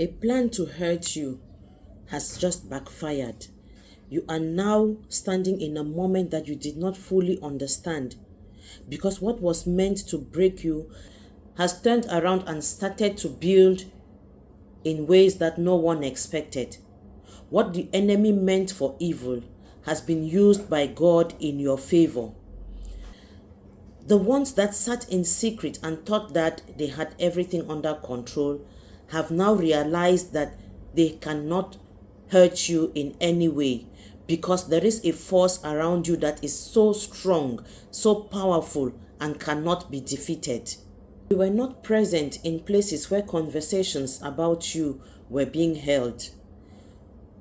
A plan to hurt you has just backfired. You are now standing in a moment that you did not fully understand, because what was meant to break you has turned around and started to build in ways that no one expected. What the enemy meant for evil has been used by God in your favor. The ones that sat in secret and thought that they had everything under control have now realized that they cannot hurt you in any way, because there is a force around you that is so strong, so powerful, and cannot be defeated. You were not present in places where conversations about you were being held,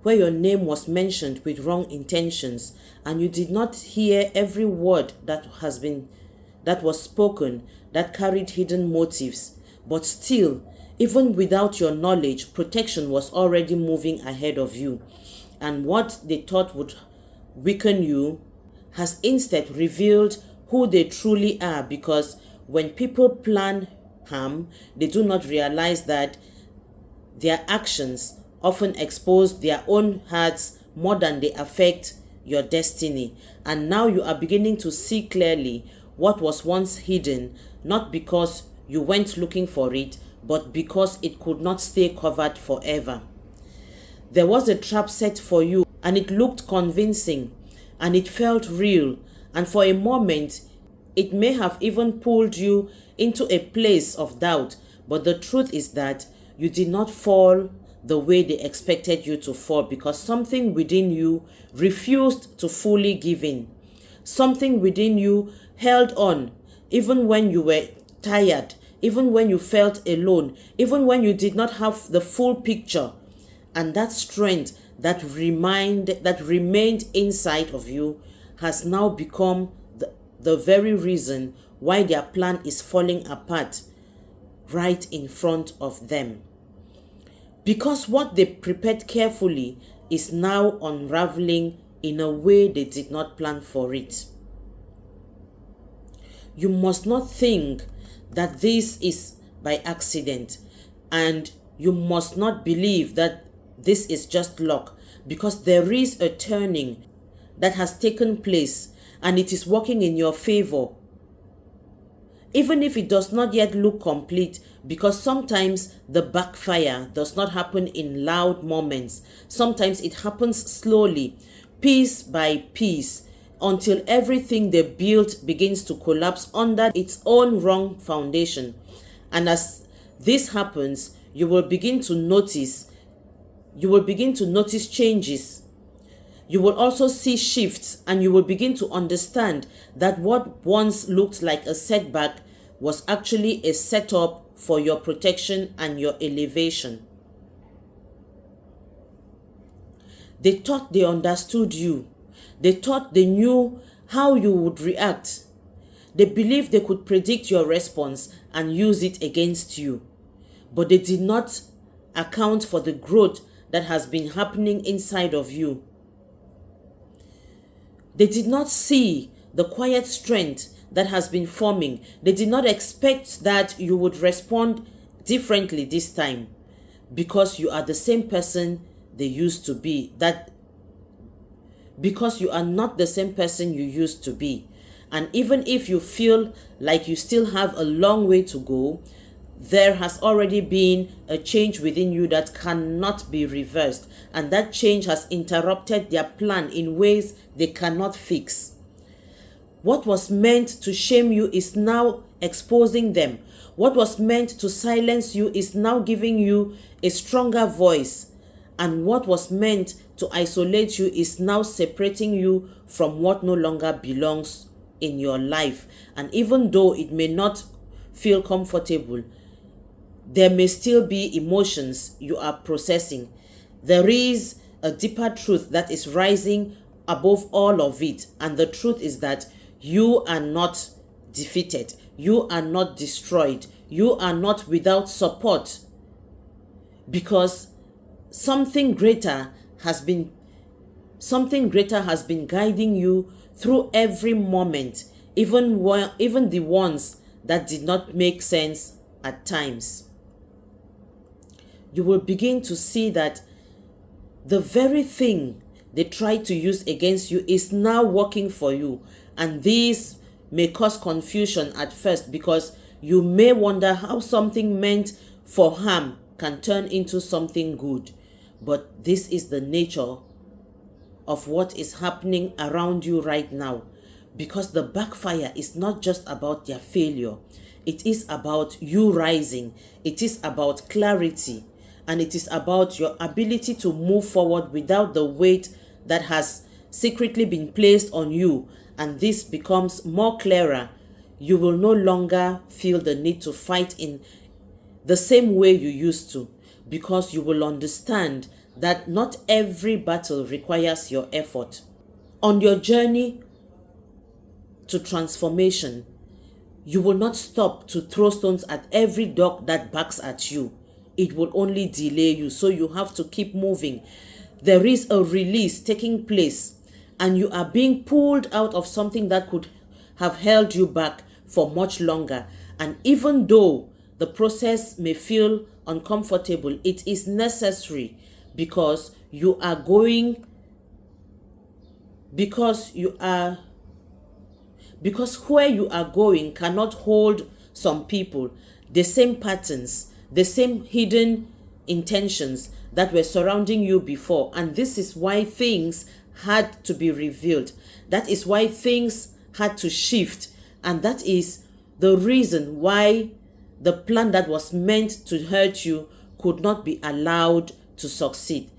where your name was mentioned with wrong intentions, and you did not hear every word that was spoken that carried hidden motives. But still, even without your knowledge, protection was already moving ahead of you. And what they thought would weaken you has instead revealed who they truly are, because when people plan harm, they do not realize that their actions often expose their own hearts more than they affect your destiny. And now you are beginning to see clearly what was once hidden, not because you went looking for it, but because it could not stay covered forever. There was a trap set for you, and it looked convincing, and it felt real, and for a moment, it may have even pulled you into a place of doubt. But the truth is that you did not fall the way they expected you to fall, because something within you refused to fully give in. Something within you held on, even when you were tired, even when you felt alone, even when you did not have the full picture. And that strength that remained inside of you has now become the very reason why their plan is falling apart right in front of them. Because what they prepared carefully is now unraveling in a way they did not plan for it. You must not think that this is by accident, and you must not believe that this is just luck, because there is a turning that has taken place and it is working in your favor. Even if it does not yet look complete, because sometimes the backfire does not happen in loud moments. Sometimes it happens slowly, piece by piece, until everything they built begins to collapse under its own wrong foundation. And as this happens, you will begin to notice changes. You will also see shifts, and you will begin to understand that what once looked like a setback was actually a setup for your protection and your elevation. They thought they understood you. They thought they knew how you would react. They believed they could predict your response and use it against you. But they did not account for the growth that has been happening inside of you. They did not see the quiet strength that has been forming. They did not expect that you would respond differently this time, because you are the same person they used to be. Because you are not the same person you used to be. And even if you feel like you still have a long way to go, there has already been a change within you that cannot be reversed. And that change has interrupted their plan in ways they cannot fix. What was meant to shame you is now exposing them. What was meant to silence you is now giving you a stronger voice. And what was meant to isolate you is now separating you from what no longer belongs in your life. And even though it may not feel comfortable, there may still be emotions you are processing. There is a deeper truth that is rising above all of it. And the truth is that you are not defeated. You are not destroyed. You are not without support. Because something greater has been guiding you through every moment, even the ones that did not make sense at times. you will begin to see that the very thing they tried to use against you is now working for you. And this may cause confusion at first, because you may wonder how something meant for harm can turn into something good. But this is the nature of what is happening around you right now, because the backfire is not just about their failure. It is about you rising. It is about clarity. And it is about your ability to move forward without the weight that has secretly been placed on you. And this becomes more clearer. You will no longer feel the need to fight in the same way you used to, because you will understand that not every battle requires your effort. On your journey to transformation, you will not stop to throw stones at every dog that barks at you. It will only delay you. So you have to keep moving. There is a release taking place, and you are being pulled out of something that could have held you back for much longer. And even though the process may feel uncomfortable, it is necessary, because you are going, because where you are going cannot hold some people, the same patterns, the same hidden intentions that were surrounding you before. And this is why things had to be revealed. That is why things had to shift. And that is the reason why the plan that was meant to hurt you could not be allowed to succeed,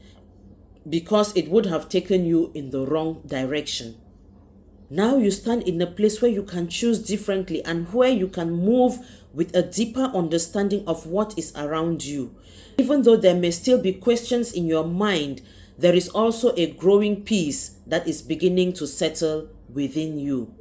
because it would have taken you in the wrong direction. Now you stand in a place where you can choose differently, and where you can move with a deeper understanding of what is around you. Even though there may still be questions in your mind, there is also a growing peace that is beginning to settle within you.